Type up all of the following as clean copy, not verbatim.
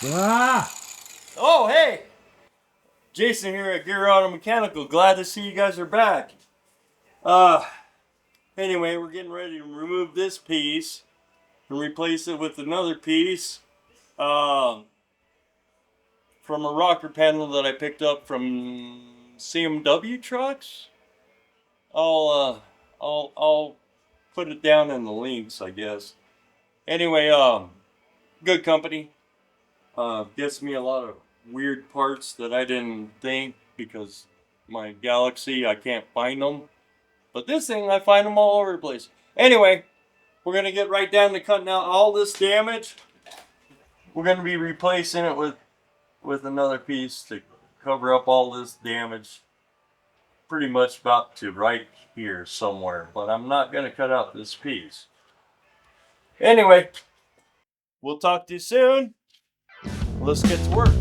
Ah! Oh, hey! Jason here at Gear Auto Mechanical. Glad to see you guys are back. Anyway, we're getting ready to remove this piece and replace it with another piece from a rocker panel that I picked up from CMW trucks. I'll put it down in the links, I guess. Anyway, good company. Gets me a lot of weird parts that I didn't think, because my Galaxy, I can't find them. But this thing, I find them all over the place. Anyway, we're going to get right down to cutting out all this damage. We're going to be replacing it with another piece to cover up all this damage. Pretty much about to right here somewhere. But I'm not going to cut out this piece. Anyway, we'll talk to you soon. Let's get to work.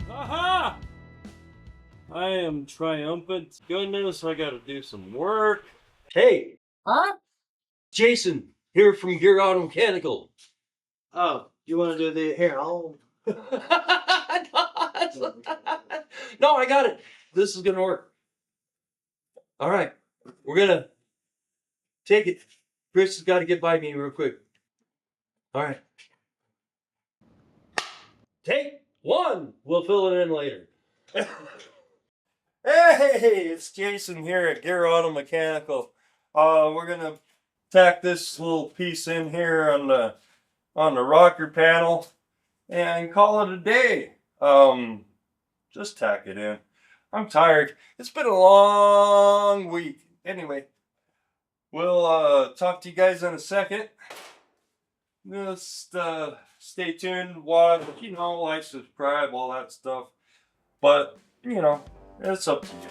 Aha! I am triumphant. Goodness, I gotta do some work. Hey, Huh? Jason, here from Gear Auto Mechanical. Oh, you want to do the here? I'll. No, I got it. This is gonna work. All right, we're gonna take it. Chris has got to get by me real quick. All right. Take one. We'll fill it in later. Hey, it's Jason here at Gear Auto Mechanical. We're gonna tack this little piece in here on the rocker panel and call it a day. Just tack it in. I'm tired. It's been a long week. Anyway, we'll talk to you guys in a second. Just stay tuned, watch, like, subscribe, all that stuff. But, it's up to you.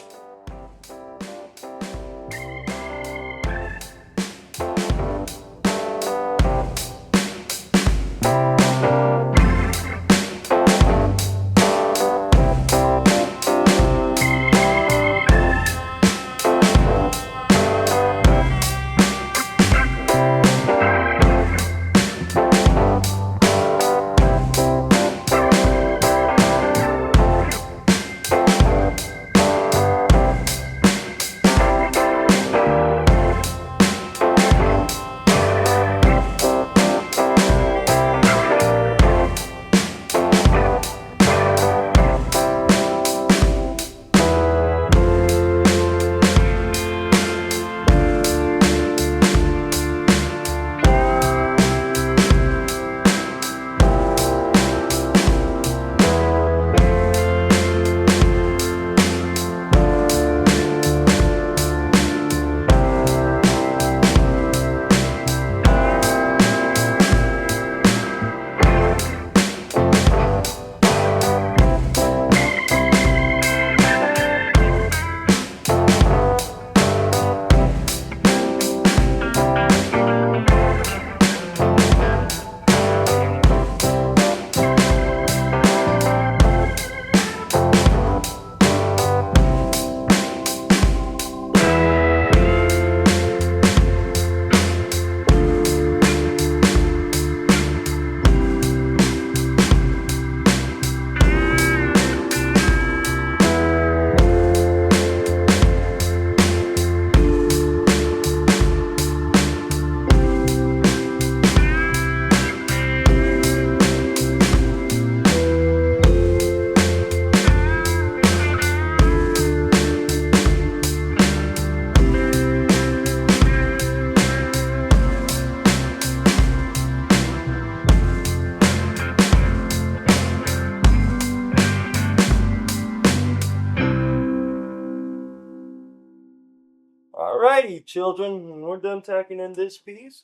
Alrighty, children, we're done tacking in this piece.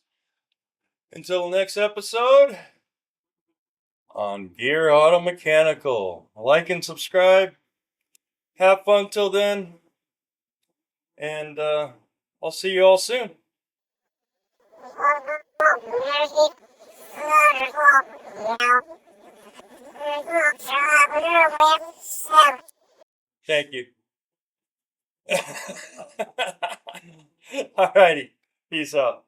Until the next episode on Gear Auto Mechanical. Like and subscribe. Have fun till then. And I'll see you all soon. Thank you. Alrighty. Peace out.